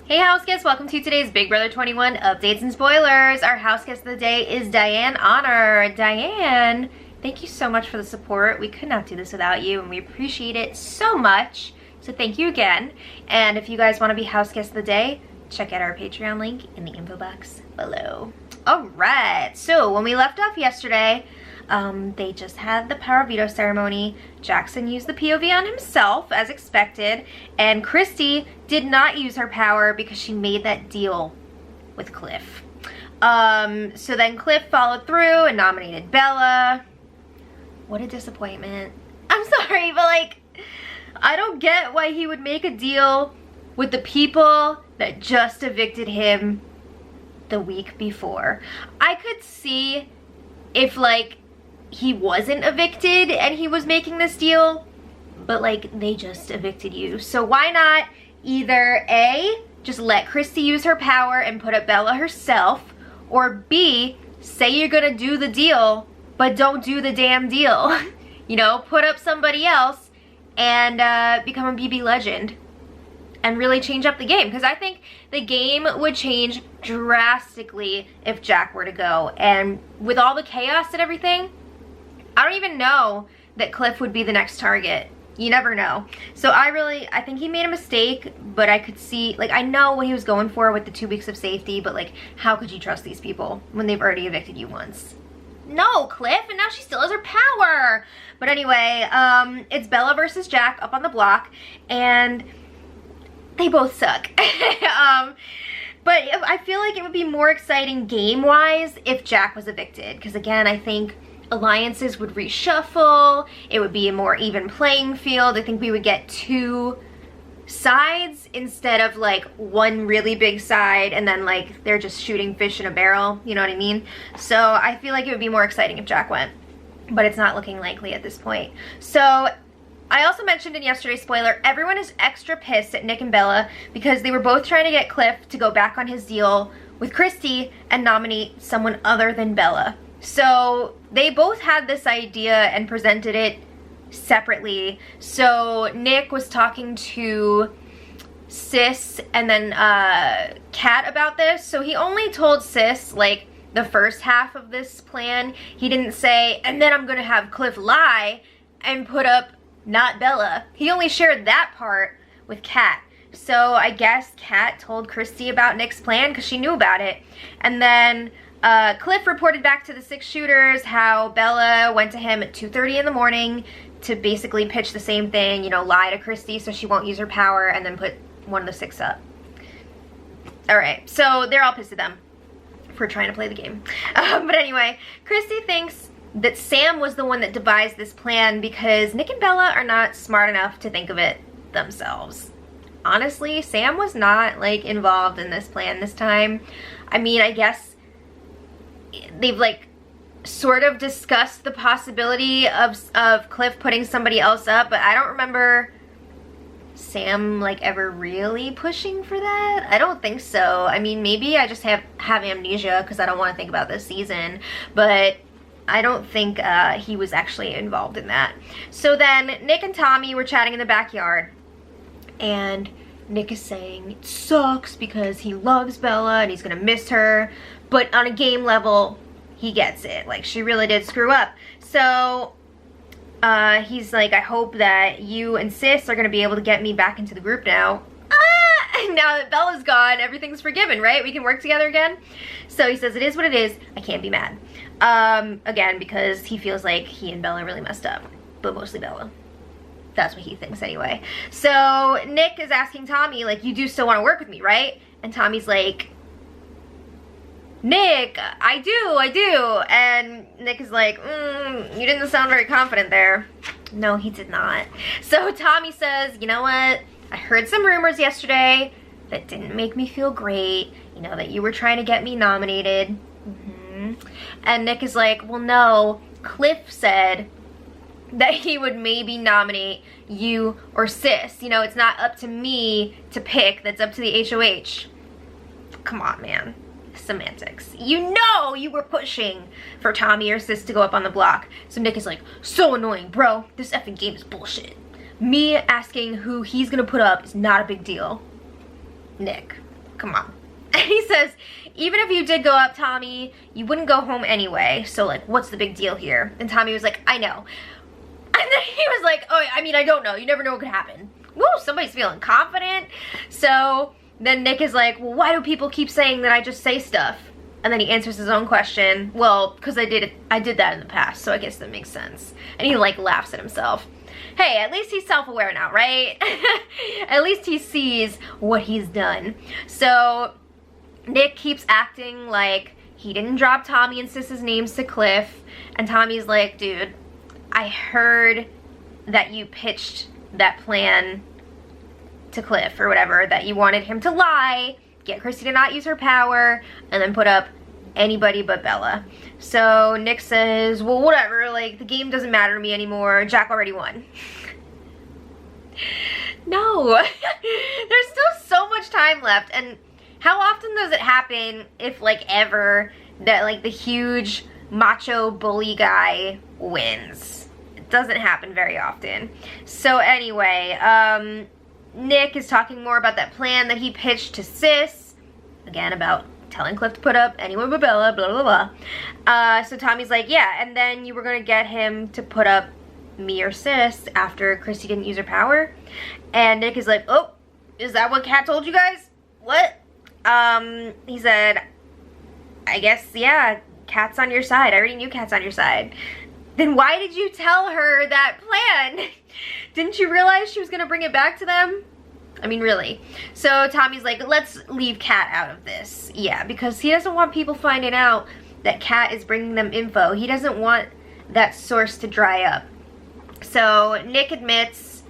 Hey house guests, welcome to today's Big Brother 21 updates and spoilers. Our house guest of the day is Diane Honor. Diane, thank you so much for the support. We could not do this without you and we appreciate it so much. So thank you again. And if you guys want to be house guest of the day, check out our Patreon link in the info box below. Alright, so when we left off yesterday, they just had the power veto ceremony. Jackson used the POV on himself as expected, and Christie did not use her power because she made that deal with Cliff. So then Cliff followed through and nominated Bella. What a disappointment. I'm sorry, but like, I don't get why he would make a deal with the people that just evicted him the week before. I could see if like he wasn't evicted and he was making this deal, but like they just evicted you. So why not either A, just let Christie use her power and put up Bella herself, or B, say you're gonna do the deal, but don't do the damn deal. You know, put up somebody else and become a BB legend and really change up the game, because I think the game would change drastically if Jack were to go. And with all the chaos and everything, I don't even know that Cliff would be the next target. You never know. So I think he made a mistake, but I could see, like, I know what he was going for with the 2 weeks of safety, but like, how could you trust these people when they've already evicted you once? No, Cliff, and now she still has her power. But anyway, it's Bella versus Jack up on the block, and they both suck. But I feel like it would be more exciting game-wise if Jack was evicted, because again, I think alliances would reshuffle. It would be a more even playing field. I think we would get 2 sides instead of like one really big side and then like they're just shooting fish in a barrel, you know what I mean? So I feel like it would be more exciting if Jack went, but it's not looking likely at this point. So I also mentioned in yesterday's spoiler, everyone is extra pissed at Nick and Bella because they were both trying to get Cliff to go back on his deal with Christie and nominate someone other than Bella. So they both had this idea and presented it separately. So Nick was talking to Sis and then Kat about this. So he only told Sis like the first half of this plan. He didn't say, and then I'm gonna have Cliff lie and put up not Bella. He only shared that part with Kat. So I guess Kat told Christie about Nick's plan because she knew about it. And then Cliff reported back to the 6 shooters how Bella went to him at 2:30 in the morning to basically pitch the same thing, you know, lie to Christie so she won't use her power and then put one of the 6 up. Alright, so they're all pissed at them for trying to play the game. But anyway, Christie thinks that Sam was the one that devised this plan because Nick and Bella are not smart enough to think of it themselves. Honestly, Sam was not like involved in this plan this time. I mean, I guess they've like sort of discussed the possibility of Cliff putting somebody else up, but I don't remember Sam like ever really pushing for that. I don't think so. I mean, maybe I just have amnesia because I don't want to think about this season, but I don't think he was actually involved in that. So then Nick and Tommy were chatting in the backyard, and Nick is saying it sucks because he loves Bella and he's gonna miss her, but on a game level, he gets it. Like, she really did screw up. So he's like, I hope that you and Sis are gonna be able to get me back into the group now. Now that Bella's gone, everything's forgiven, right? We can work together again. So he says, it is what it is. I can't be mad. Again, because he feels like he and Bella really messed up, but mostly Bella. That's what he thinks anyway. So Nick is asking Tommy, like, you do still want to work with me, right? And Tommy's like, Nick, I do. And Nick is like, you didn't sound very confident there. No, he did not. So Tommy says, you know what? I heard some rumors yesterday that didn't make me feel great. You know, that you were trying to get me nominated. And Nick is like, well, no, Cliff said that he would maybe nominate you or Sis. You know, it's not up to me to pick. That's up to the HOH. Come on, man. Semantics. You know you were pushing for Tommy or Sis to go up on the block. So Nick is like, so annoying, bro. This effing game is bullshit. Me asking who he's gonna put up is not a big deal. Nick, come on. And he says, even if you did go up, Tommy, you wouldn't go home anyway. So, like, what's the big deal here? And Tommy was like, I know. And then he was like, oh, I mean, I don't know. You never know what could happen. Woo, somebody's feeling confident. So then Nick is like, well, why do people keep saying that I just say stuff? And then he answers his own question. Well, because I did that in the past, so I guess that makes sense. And he, like, laughs at himself. Hey, at least he's self-aware now, right? At least he sees what he's done. So Nick keeps acting like he didn't drop Tommy and Sis's names to Cliff. And Tommy's like, dude, I heard that you pitched that plan to Cliff or whatever, that you wanted him to lie, get Christie to not use her power, and then put up anybody but Bella. So Nick says, well, whatever, like, the game doesn't matter to me anymore. Jack already won. No. There's still so much time left. And how often does it happen, if, like, ever, that, like, the huge macho bully guy wins? It doesn't happen very often. So anyway, Nick is talking more about that plan that he pitched to Sis. Again, about telling Cliff to put up anyone but Bella, blah, blah, blah. So Tommy's like, yeah, and then you were going to get him to put up me or Sis after Christie didn't use her power. And Nick is like, oh, is that what Kat told you guys? What? He said, I guess, yeah, Kat's on your side. I already knew Kat's on your side. Then why did you tell her that plan? Didn't you realize she was going to bring it back to them? I mean, really. So Tommy's like, let's leave Kat out of this. Yeah, because he doesn't want people finding out that Kat is bringing them info. He doesn't want that source to dry up. So Nick admits,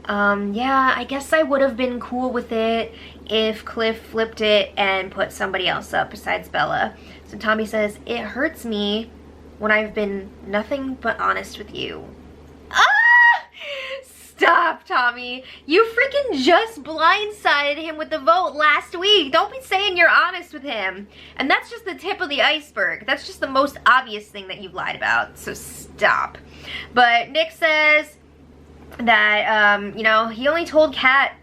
yeah, I guess I would have been cool with it if Cliff flipped it and put somebody else up besides Bella. So Tommy says, it hurts me when I've been nothing but honest with you. Ah! Stop, Tommy. You freaking just blindsided him with the vote last week. Don't be saying you're honest with him. And that's just the tip of the iceberg. That's just the most obvious thing that you've lied about. So stop. But Nick says that, you know, he only told Kat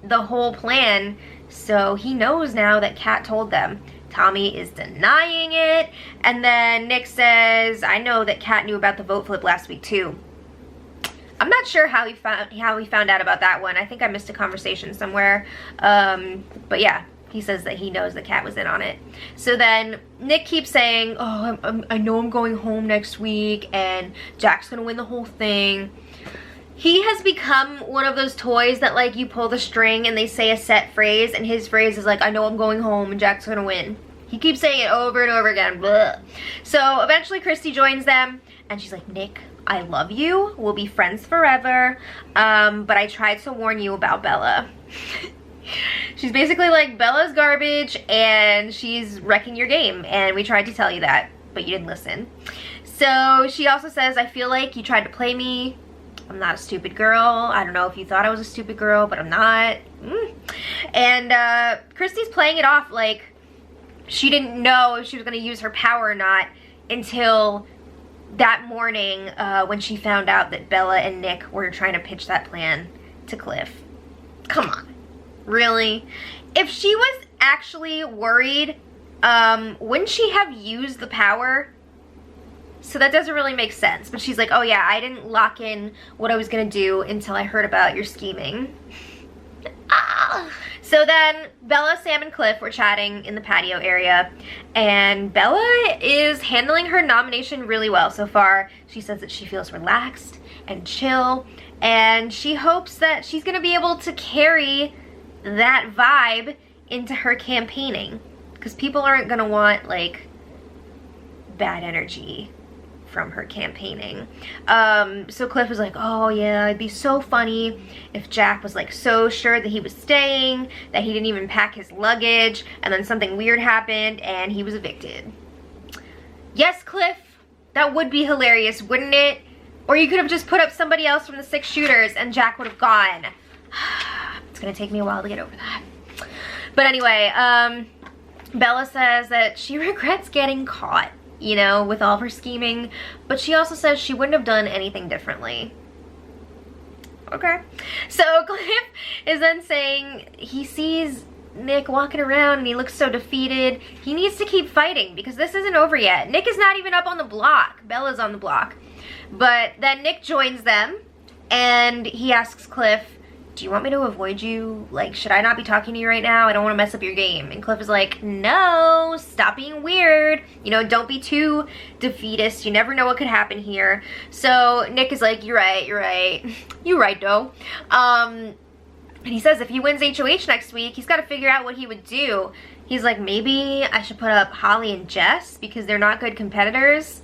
the whole plan, so he knows now that Kat told them. Tommy is denying it. And then Nick says, I know that Kat knew about the vote flip last week too. I'm not sure how he found out about that one. I think I missed a conversation somewhere. But yeah, he says that he knows that Kat was in on it. So then Nick keeps saying, oh, I know I'm going home next week and Jack's gonna win the whole thing. He has become one of those toys that, like, you pull the string and they say a set phrase, and his phrase is like, I know I'm going home and Jack's gonna win. He keeps saying it over and over again. Blah. So eventually Christie joins them and she's like, Nick, I love you. We'll be friends forever. But I tried to warn you about Bella. She's basically like, Bella's garbage and she's wrecking your game. And we tried to tell you that, but you didn't listen. So she also says, I feel like you tried to play me. I'm not a stupid girl. I don't know if you thought I was a stupid girl, but I'm not. And Christie's playing it off like she didn't know if she was going to use her power or not until that morning when she found out that Bella and Nick were trying to pitch that plan to Cliff. Come on. Really? If she was actually worried, wouldn't she have used the power? So that doesn't really make sense. But she's like, oh yeah, I didn't lock in what I was going to do until I heard about your scheming. So then Bella, Sam, and Cliff were chatting in the patio area, and Bella is handling her nomination really well so far. She says that she feels relaxed and chill, and she hopes that she's going to be able to carry that vibe into her campaigning, because people aren't going to want, like, bad energy from her campaigning. So Cliff was like, oh yeah, it'd be so funny if Jack was like so sure that he was staying, that he didn't even pack his luggage, and then something weird happened and he was evicted. Yes, Cliff, that would be hilarious, wouldn't it? Or you could have just put up somebody else from the 6 shooters and Jack would have gone. It's gonna take me a while to get over that. But anyway, Bella says that she regrets getting caught, you know, with all of her scheming, but she also says she wouldn't have done anything differently. Okay. So Cliff is then saying he sees Nick walking around and he looks so defeated. He needs to keep fighting because this isn't over yet. Nick is not even up on the block. Bella's on the block. But then Nick joins them and he asks Cliff, do you want me to avoid you? Like, should I not be talking to you right now? I don't want to mess up your game. And Cliff is like, no, stop being weird. You know, don't be too defeatist. You never know what could happen here. So Nick is like, you're right. You're right, though. And he says if he wins HOH next week, he's got to figure out what he would do. He's like, maybe I should put up Holly and Jess because they're not good competitors.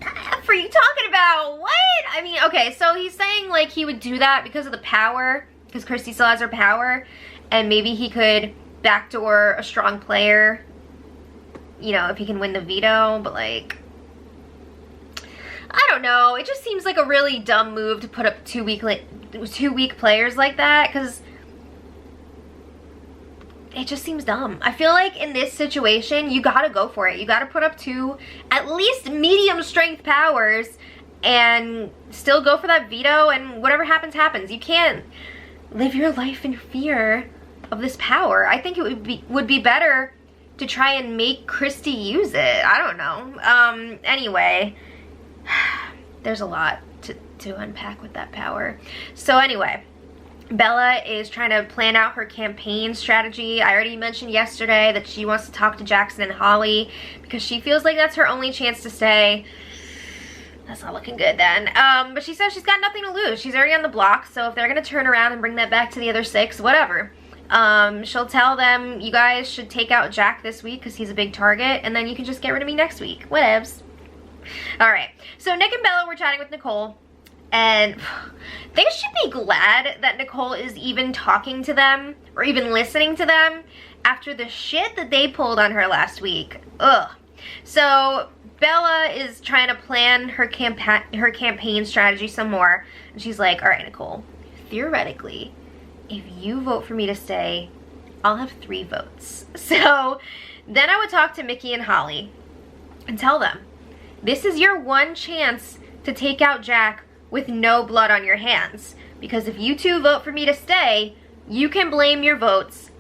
What the F are you talking about? What? I mean, okay, so he's saying like he would do that because of the power, because Christie still has her power, and maybe he could backdoor a strong player, you know, if he can win the veto, but like, I don't know. It just seems like a really dumb move to put up two weak players like that, because it just seems dumb. I feel like in this situation, you gotta go for it. You gotta put up two, at least medium strength powers, and still go for that veto, and whatever happens, happens. You can't live your life in fear of this power. I think it would be better to try and make Christie use it. I don't know. Anyway, there's a lot to unpack with that power. So anyway, Bella is trying to plan out her campaign strategy. I already mentioned yesterday that she wants to talk to Jackson and Holly because she feels like that's her only chance to stay. That's not looking good then. But she says she's got nothing to lose. She's already on the block, so if they're gonna turn around and bring that back to the other 6, whatever. She'll tell them, you guys should take out Jack this week because he's a big target, and then you can just get rid of me next week. Whatevs. Alright, so Nick and Bella were chatting with Nicole, and they should be glad that Nicole is even talking to them, or even listening to them, after the shit that they pulled on her last week. Ugh. So Bella is trying to plan her campaign strategy some more, and she's like, alright Nicole, theoretically, if you vote for me to stay, I'll have 3 votes. So then I would talk to Mickey and Holly and tell them, this is your one chance to take out Jack with no blood on your hands. Because if you 2 vote for me to stay, you can blame your votes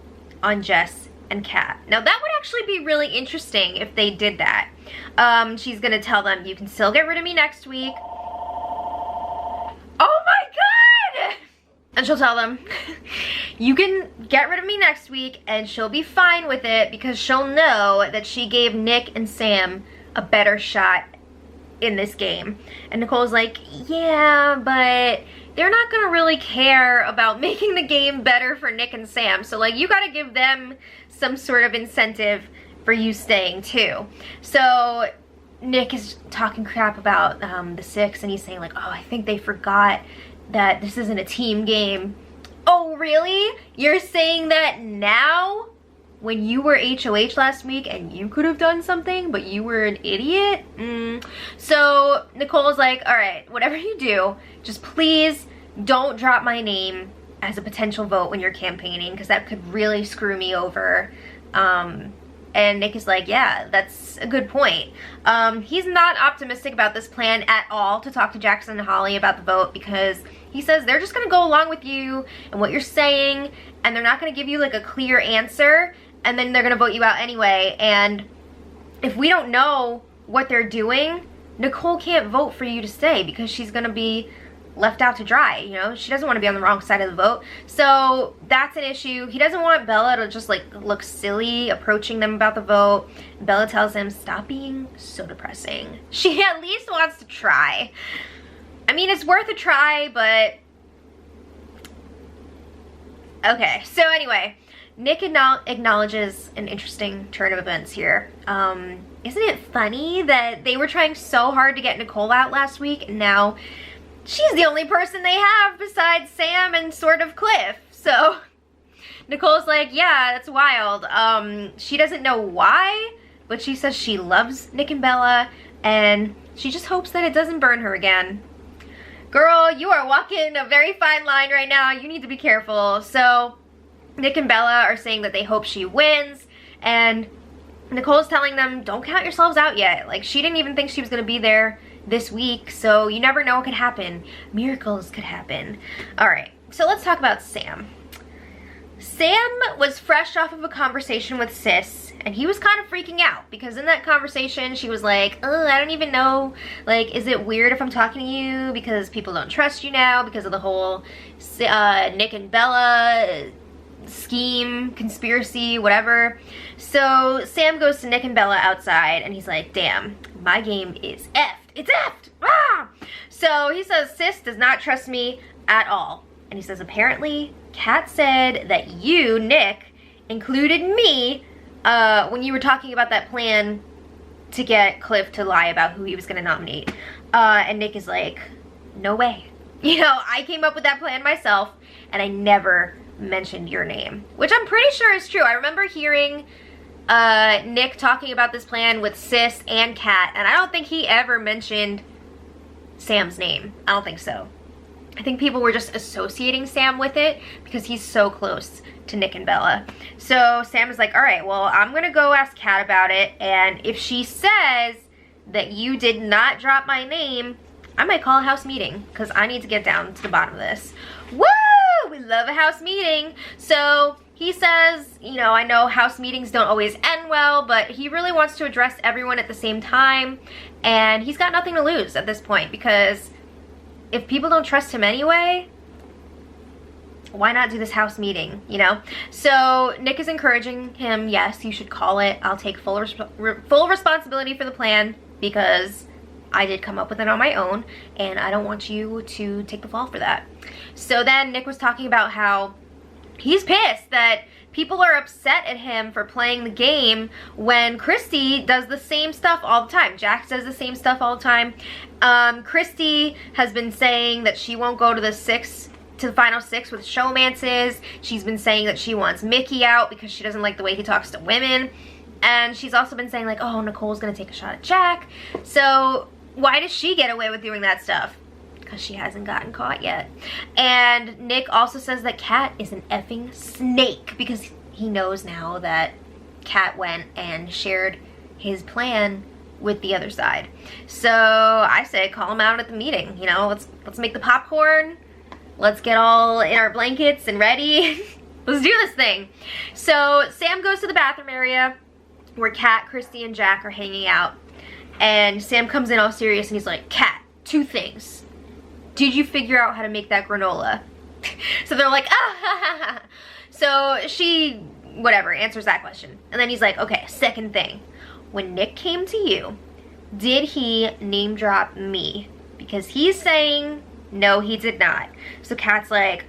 on Jess and Kat. Now that would actually be really interesting if they did that. She's gonna tell them, you can still get rid of me next week. Oh my god! And she'll tell them, you can get rid of me next week, and she'll be fine with it because she'll know that she gave Nick and Sam a better shot in this game. And Nicole's like, yeah, but they're not gonna really care about making the game better for Nick and Sam, so like you gotta give them some sort of incentive for you staying too. So Nick is talking crap about the 6, and he's saying like, oh, I think they forgot that this isn't a team game. Oh really? You're saying that now? When you were HOH last week and you could have done something, but you were an idiot? So Nicole's like, all right, whatever you do, just please don't drop my name as a potential vote when you're campaigning, because that could really screw me over. And Nick is like, yeah, that's a good point. He's not optimistic about this plan at all to talk to Jackson and Holly about the vote, because he says they're just gonna go along with you and what you're saying, and they're not gonna give you like a clear answer, and then they're gonna vote you out anyway. And if we don't know what they're doing, Nicole can't vote for you to stay because she's gonna be left out to dry, you know? She doesn't want to be on the wrong side of the vote. So that's an issue. He doesn't want Bella to just like look silly approaching them about the vote. Bella tells him, stop being so depressing. She at least wants to try. I mean, it's worth a try, but okay. So anyway, Nick acknowledges an interesting turn of events here. Isn't it funny that they were trying so hard to get Nicole out last week, and now she's the only person they have besides Sam and sort of Cliff? So Nicole's like, yeah, that's wild. She doesn't know why, but she says she loves Nick and Bella, and she just hopes that it doesn't burn her again. Girl, you are walking a very fine line right now. You need to be careful. So Nick and Bella are saying that they hope she wins, and Nicole's telling them, don't count yourselves out yet. Like, she didn't even think she was gonna be there this week, so you never know what could happen. Miracles could happen. All right, so let's talk about Sam. Sam was fresh off of a conversation with Sis, and he was kind of freaking out because in that conversation she was like, oh, I don't even know, like, is it weird if I'm talking to you because people don't trust you now because of the whole Nick and Bella scheme, conspiracy, whatever. So Sam goes to Nick and Bella outside and he's like, damn, my game is effed. It's effed! Ah! So he says, Sis does not trust me at all. And he says, apparently, Kat said that you, Nick, included me when you were talking about that plan to get Cliff to lie about who he was going to nominate. And Nick is like, no way. You know, I came up with that plan myself, and I never mentioned your name. Which I'm pretty sure is true. I remember hearing Nick talking about this plan with Sis and Kat, and I don't think he ever mentioned Sam's name. I don't think so. I think people were just associating Sam with it because he's so close to Nick and Bella. So Sam is like, all right, well, I'm gonna go ask Kat about it, and if she says that you did not drop my name, I might call a house meeting because I need to get down to the bottom of this. Woo! We love a house meeting. So he says, you know, I know house meetings don't always end well, but he really wants to address everyone at the same time, and he's got nothing to lose at this point because if people don't trust him anyway, why not do this house meeting, you know? So Nick is encouraging him, yes, you should call it. I'll take full responsibility for the plan because I did come up with it on my own, and I don't want you to take the fall for that. So then Nick was talking about how he's pissed that people are upset at him for playing the game when Christie does the same stuff all the time. Jax does the same stuff all the time. Christie has been saying that she won't go to the final six with showmances. She's been saying that she wants Mickey out because she doesn't like the way he talks to women. And she's also been saying like, oh, Nicole's gonna take a shot at Jack. So why does she get away with doing that stuff? Because she hasn't gotten caught yet. And Nick also says that Kat is an effing snake because he knows now that Kat went and shared his plan with the other side. So I say call him out at the meeting. You know, let's make the popcorn. Let's get all in our blankets and ready. Let's do this thing. So Sam goes to the bathroom area where Kat, Christie, and Jack are hanging out. And Sam comes in all serious and he's like, Kat, 2 things. Did you figure out how to make that granola? So they're like, ah. So she, whatever, answers that question. And then he's like, okay, second thing. When Nick came to you, did he name drop me? Because he's saying, no, he did not. So Kat's like,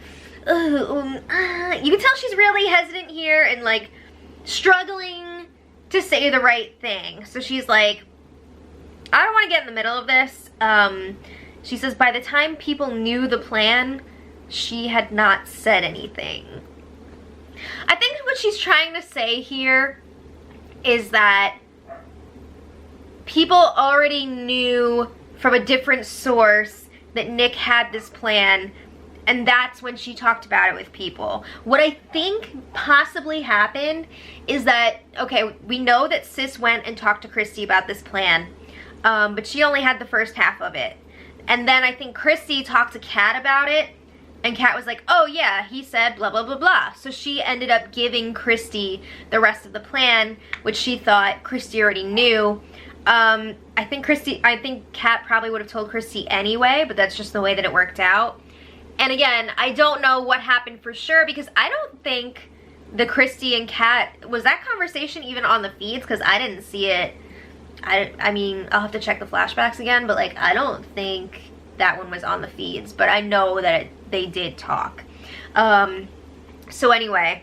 you can tell she's really hesitant here and like struggling to say the right thing. So she's like, I don't want to get in the middle of this. She says by the time people knew the plan, she had not said anything. I think what she's trying to say here is that people already knew from a different source that Nick had this plan, and that's when she talked about it with people. What I think possibly happened is that, okay, we know that Sis went and talked to Christie about this plan, but she only had the first half of it. And then I think Christie talked to Kat about it, and Kat was like, oh yeah, he said blah, blah, blah, blah. So she ended up giving Christie the rest of the plan, which she thought Christie already knew. I think Kat probably would have told Christie anyway, but that's just the way that it worked out. And again, I don't know what happened for sure because I don't think the Christie and Kat, was that conversation even on the feeds? Because I didn't see it. I mean, I'll have to check the flashbacks again, but like, I don't think that one was on the feeds, but I know that they did talk. So anyway,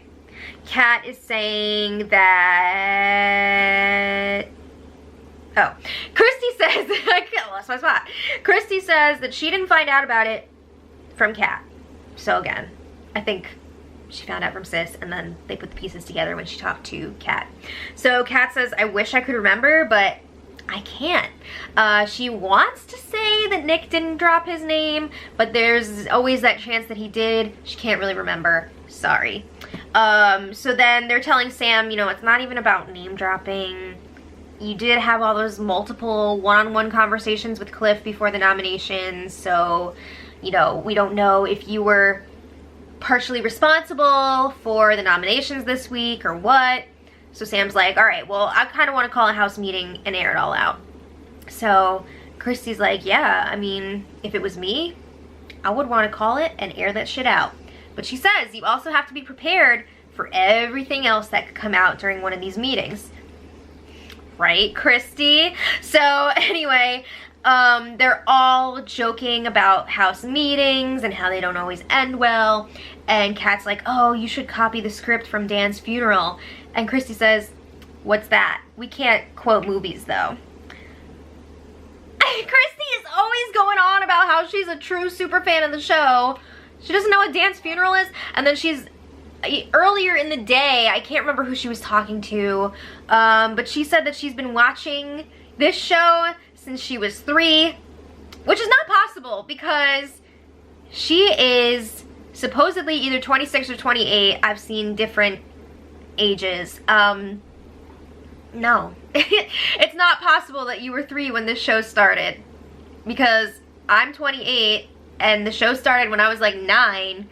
Kat is saying that, oh, Christie says, I lost my spot. Christie says that she didn't find out about it from Kat. So again, I think she found out from Sis, and then they put the pieces together when she talked to Kat. So Kat says, I wish I could remember, but I can't. She wants to say that Nick didn't drop his name, but there's always that chance that he did. She can't really remember. Sorry. So then they're telling Sam, you know, it's not even about name dropping. You did have all those multiple one-on-one conversations with Cliff before the nominations, so, you know, we don't know if you were partially responsible for the nominations this week or what? So Sam's like, all right, well, I kind of want to call a house meeting and air it all out. So Christie's like, yeah, I mean, if it was me, I would want to call it and air that shit out. But she says you also have to be prepared for everything else that could come out during one of these meetings. Right, Christie? So anyway, they're all joking about house meetings and how they don't always end well. And Kat's like, oh, you should copy the script from Dan's funeral. And Christie says, what's that? We can't quote movies, though. Christie is always going on about how she's a true super fan of the show. She doesn't know what Dan's funeral is. And then earlier in the day, I can't remember who she was talking to, but she said that she's been watching this show since she was 3, which is not possible because she is supposedly either 26 or 28. I've seen different ages. No, it's not possible that you were 3 when this show started, because I'm 28 and the show started when I was like 9.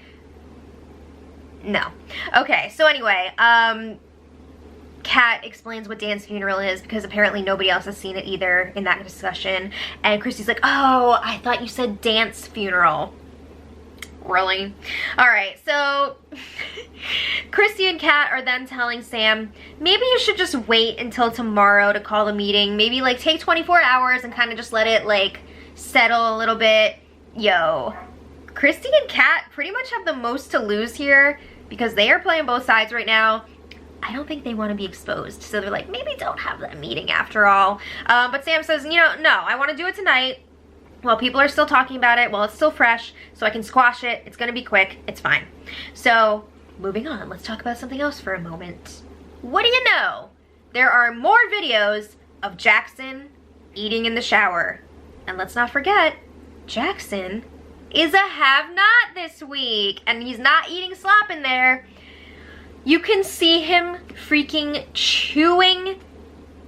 No. Okay, so anyway, Kat explains what Dan's funeral is because apparently nobody else has seen it either in that discussion. And Christie's like, oh, I thought you said dance funeral. Really? Alright, so Christie and Kat are then telling Sam, maybe you should just wait until tomorrow to call the meeting. Maybe like take 24 hours and kind of just let it like settle a little bit. Yo, Christie and Kat pretty much have the most to lose here because they are playing both sides right now. I don't think they want to be exposed, so they're like, maybe don't have that meeting after all. But Sam says, you know, no, I want to do it tonight while people are still talking about it, while it's still fresh, so I can squash it. It's gonna be quick, it's fine. So moving on, let's talk about something else for a moment. What do you know? There are more videos of Jackson eating in the shower. And let's not forget, Jackson is a have-not this week, and he's not eating slop in there. You can see him freaking chewing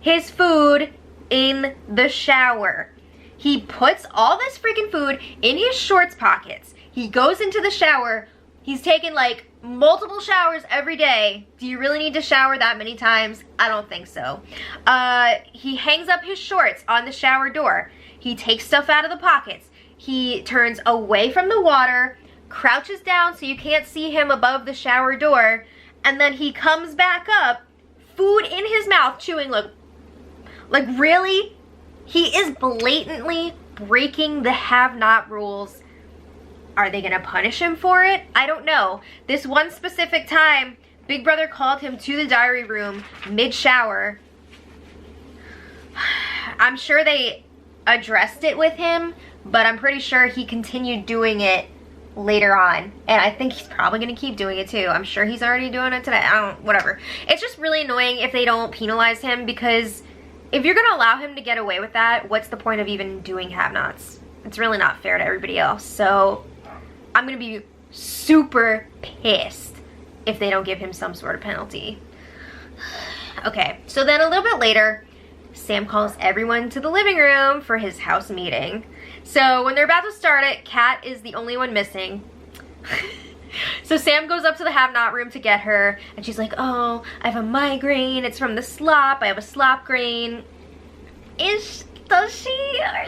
his food in the shower. He puts all this freaking food in his shorts pockets. He goes into the shower. He's taken like multiple showers every day. Do you really need to shower that many times? I don't think so. He hangs up his shorts on the shower door. He takes stuff out of the pockets. He turns away from the water, crouches down so you can't see him above the shower door, and then he comes back up, food in his mouth, chewing. Like really? He is blatantly breaking the have-not rules. Are they gonna punish him for it? I don't know. This one specific time, Big Brother called him to the diary room mid-shower. I'm sure they addressed it with him, but I'm pretty sure he continued doing it later on. And I think he's probably gonna keep doing it too. I'm sure he's already doing it today. Whatever. It's just really annoying if they don't penalize him, because if you're gonna allow him to get away with that, what's the point of even doing have-nots? It's really not fair to everybody else. So I'm gonna be super pissed if they don't give him some sort of penalty. Okay, so then a little bit later, Sam calls everyone to the living room for his house meeting. So when they're about to start it, Kat is the only one missing. So Sam goes up to the have-not room to get her, and she's like, oh, I have a migraine, it's from the slop, I have a slop grain. Is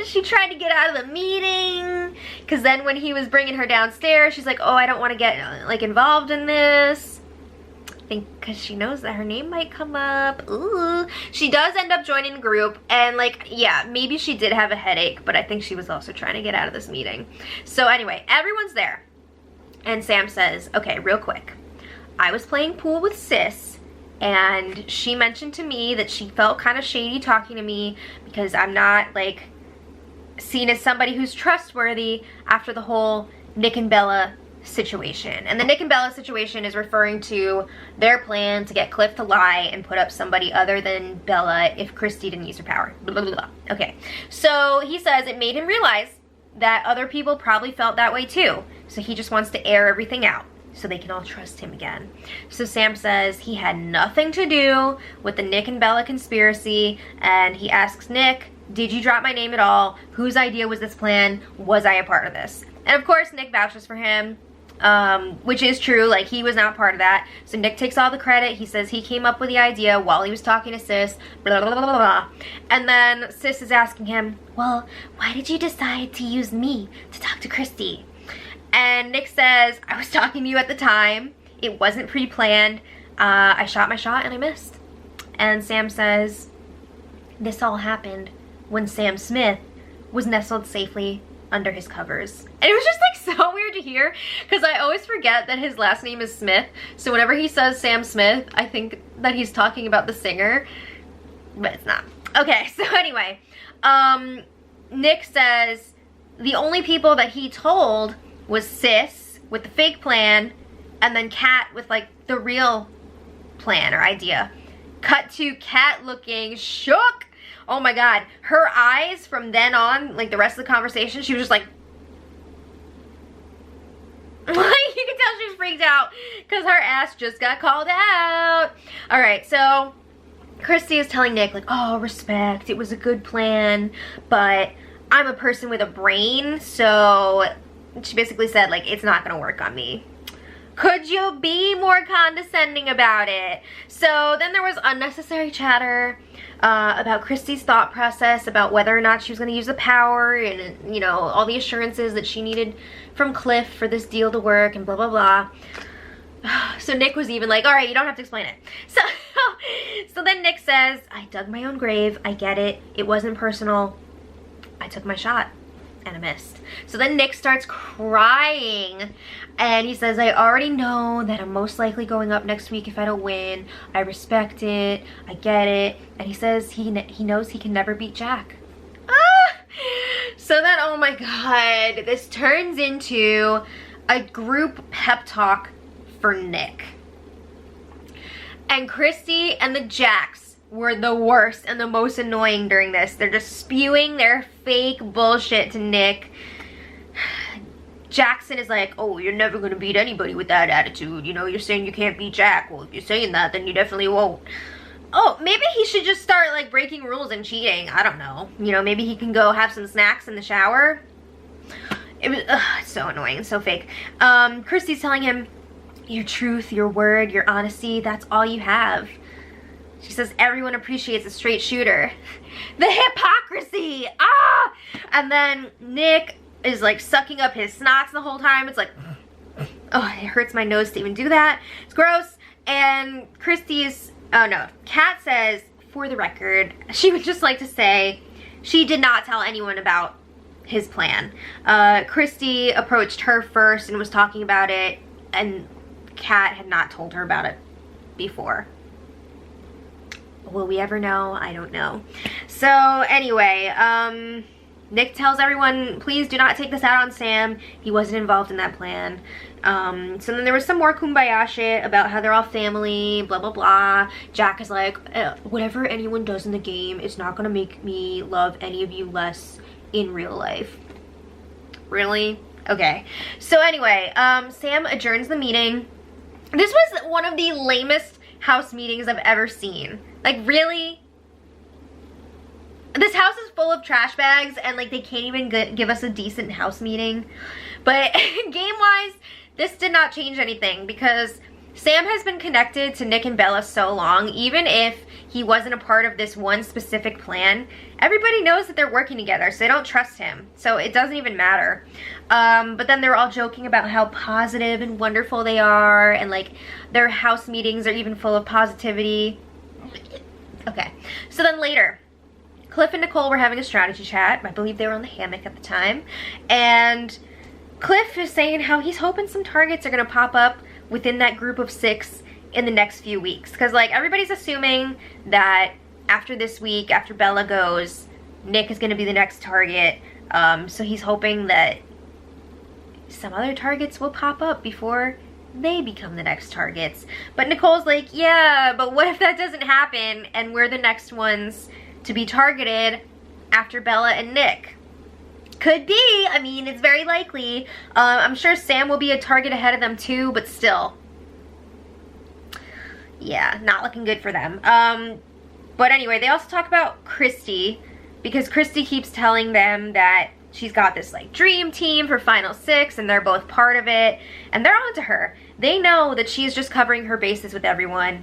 she trying to get out of the meeting? Because then when he was bringing her downstairs, she's like, oh, I don't want to get like involved in this. I think because she knows that her name might come up. Ooh. She does end up joining the group, and like, yeah, maybe she did have a headache, but I think she was also trying to get out of this meeting. So anyway, everyone's there. And Sam says, okay, real quick, I was playing pool with Sis, and she mentioned to me that she felt kind of shady talking to me because I'm not like seen as somebody who's trustworthy after the whole Nick and Bella situation. And the Nick and Bella situation is referring to their plan to get Cliff to lie and put up somebody other than Bella if Christie didn't use her power. Blah, blah, blah, blah. Okay, so he says it made him realize that other people probably felt that way too. So he just wants to air everything out so they can all trust him again. So Sam says he had nothing to do with the Nick and Bella conspiracy, and he asks Nick, did you drop my name at all? Whose idea was this plan? Was I a part of this? And of course Nick vouches for him. which is true. Like, he was not part of that. So Nick takes all the credit. He says he came up with the idea while he was talking to Sis, blah, blah, blah, blah, blah. And then Sis is asking him, well, why did you decide to use me to talk to Christie? And Nick says, I was talking to you at the time. It wasn't pre-planned. I shot my shot and I missed. And Sam says, this all happened when Sam Smith was nestled safely under his covers. And it was just like so weird to hear, because I always forget that his last name is Smith. So whenever he says Sam Smith, I think that he's talking about the singer, but it's not. Okay, so anyway, Nick says the only people that he told was Sis with the fake plan, and then Kat with like the real plan or idea. Cut to Kat looking shook. Oh my god, her eyes from then on, like the rest of the conversation, she was just like you can tell she was freaked out because her ass just got called out. Alright, so Christie is telling Nick like, oh, respect, it was a good plan, but I'm a person with a brain, so she basically said like, it's not gonna work on me. Could you be more condescending about it? So then there was unnecessary chatter about Christie's thought process about whether or not she was going to use the power and, you know, all the assurances that she needed from Cliff for this deal to work and blah, blah, blah. So Nick was even like, all right, you don't have to explain it. So then Nick says, I dug my own grave. I get it. It wasn't personal. I took my shot and I missed. So then Nick starts crying and he says, I already know that I'm most likely going up next week if I don't win. I respect it. I get it. And he says he knows he can never beat Jack. So then, oh my god, this turns into a group pep talk for Nick. And Christie and the Jacks were the worst and the most annoying during this. They're just spewing their fake bullshit to Nick. Jackson is like, oh, you're never gonna beat anybody with that attitude. You know, you're saying you can't beat Jack. Well, if you're saying that, then you definitely won't. Oh, maybe he should just start, like, breaking rules and cheating. I don't know. You know, maybe he can go have some snacks in the shower. It was, it's so annoying and so fake. Christie's telling him, your truth, your word, your honesty, that's all you have. She says, everyone appreciates a straight shooter. The hypocrisy! Ah! And then Nick is like sucking up his snots the whole time. It's like, oh, it hurts my nose to even do that. It's gross. And Christie's, oh no, Kat says, for the record, she would just like to say she did not tell anyone about his plan. Christie approached her first and was talking about it, and Kat had not told her about it before. Will we ever know? I don't know. So anyway, Nick tells everyone, please do not take this out on Sam. He wasn't involved in that plan. So then there was some more kumbaya shit about how they're all family, blah, blah, blah. Jack is like, whatever anyone does in the game, it's not gonna make me love any of you less in real life. Really? Okay. So anyway, Sam adjourns the meeting. This was one of the lamest house meetings I've ever seen. Like, really? This house is full of trash bags and like they can't even give us a decent house meeting. But game-wise, this did not change anything because Sam has been connected to Nick and Bella so long. Even if he wasn't a part of this one specific plan, everybody knows that they're working together, so they don't trust him. So it doesn't even matter. But then they're all joking about how positive and wonderful they are, and like their house meetings are even full of positivity. Okay, so then later, Cliff and Nicole were having a strategy chat. I believe they were on the hammock at the time. And Cliff is saying how he's hoping some targets are going to pop up within that group of 6 in the next few weeks. Because, like, everybody's assuming that after this week, after Bella goes, Nick is going to be the next target. So he's hoping that some other targets will pop up before they become the next targets. But Nicole's like, yeah, but what if that doesn't happen and we're the next ones to be targeted after Bella and Nick? Could be. I mean, it's very likely. I'm sure Sam will be a target ahead of them too, but still. Yeah, not looking good for them. But anyway, they also talk about Christie, because Christie keeps telling them that she's got this like dream team for Final Six, and they're both part of it, and they're onto her. They know that she's just covering her bases with everyone.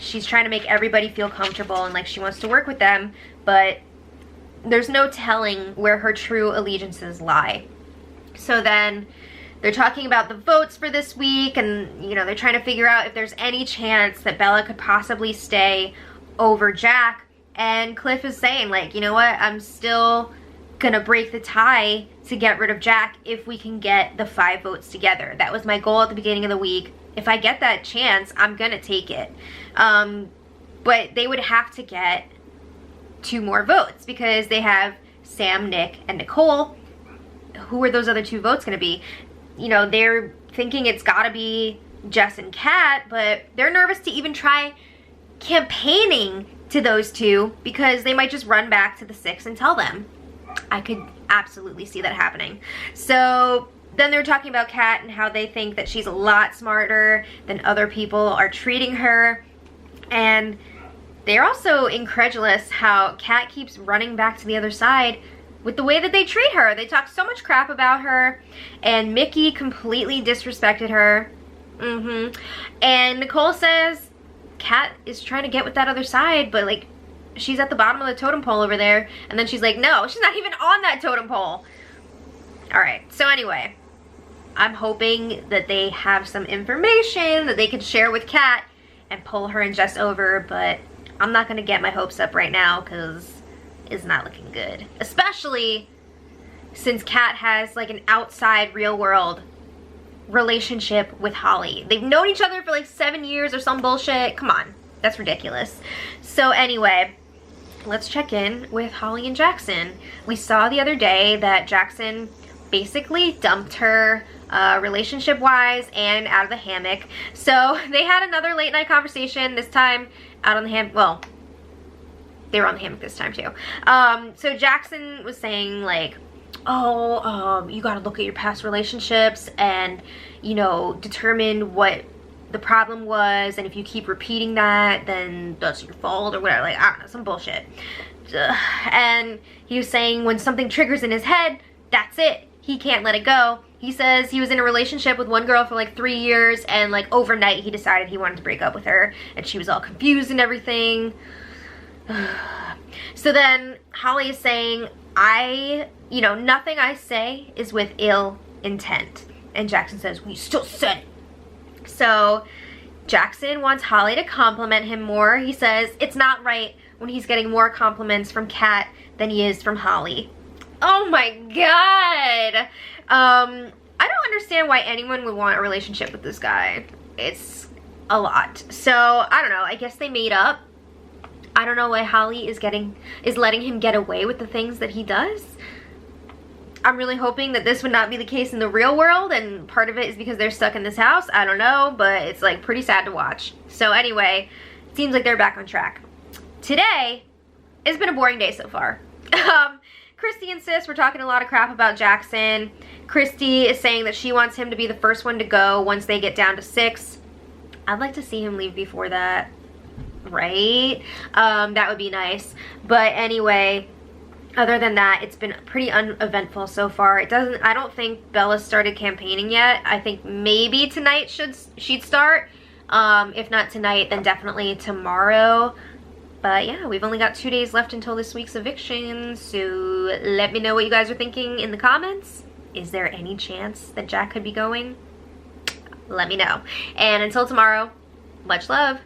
She's trying to make everybody feel comfortable and like she wants to work with them, but there's no telling where her true allegiances lie. So then they're talking about the votes for this week, and you know, they're trying to figure out if there's any chance that Bella could possibly stay over Jack. And Cliff is saying like, you know what, I'm still gonna break the tie to get rid of Jack if we can get the 5 votes together. That was my goal at the beginning of the week. If I get that chance, I'm gonna take it. But they would have to get 2 more votes because they have Sam, Nick, and Nicole. Who are those other 2 votes gonna be? You know, they're thinking it's gotta be Jess and Kat, but they're nervous to even try campaigning to those 2 because they might just run back to the 6 and tell them. I could absolutely see that happening. So then they're talking about Kat and how they think that she's a lot smarter than other people are treating her. And they're also incredulous how Kat keeps running back to the other side with the way that they treat her. They talk so much crap about her, and Mickey completely disrespected her. And Nicole says Kat is trying to get with that other side, but like, she's at the bottom of the totem pole over there. And then she's like, no, she's not even on that totem pole. All right, so anyway, I'm hoping that they have some information that they can share with Kat and pull her and Jess over, but I'm not gonna get my hopes up right now because it's not looking good. Especially since Kat has like an outside real world relationship with Holly. They've known each other for like 7 years or some bullshit. Come on, that's ridiculous. So anyway, let's check in with Holly and Jackson. We saw the other day that Jackson basically dumped her relationship-wise and out of the hammock. So they had another late night conversation, this time out on the hammock. Well, they were on the hammock this time too. So Jackson was saying like, oh, you gotta look at your past relationships and, you know, determine what the problem was, and if you keep repeating that, then that's your fault or whatever. Like, I don't know, some bullshit. And he was saying when something triggers in his head, that's it. He can't let it go. He says he was in a relationship with one girl for like 3 years, and like overnight he decided he wanted to break up with her, and she was all confused and everything. So then Holly is saying, you know, nothing I say is with ill intent. And Jackson says, well, you still said it. So Jackson wants Holly to compliment him more. He says it's not right when he's getting more compliments from Kat than he is from Holly. Oh my god. I don't understand why anyone would want a relationship with this guy. It's a lot. So I don't know, I guess they made up. I don't know why Holly is letting him get away with the things that he does. I'm really hoping that this would not be the case in the real world, and part of it is because they're stuck in this house. I don't know, but it's like pretty sad to watch. So anyway, it seems like they're back on track. Today has been a boring day so far. Christie and Sis were talking a lot of crap about Jackson. Christie is saying that she wants him to be the first one to go once they get down to 6. I'd like to see him leave before that, right? That would be nice. But anyway, other than that, it's been pretty uneventful so far. I don't think Bella started campaigning yet. I think maybe tonight she'd start. If not tonight, then definitely tomorrow. But yeah, we've only got 2 days left until this week's eviction, so let me know what you guys are thinking in the comments. Is there any chance that Jack could be going? Let me know. And until tomorrow, much love.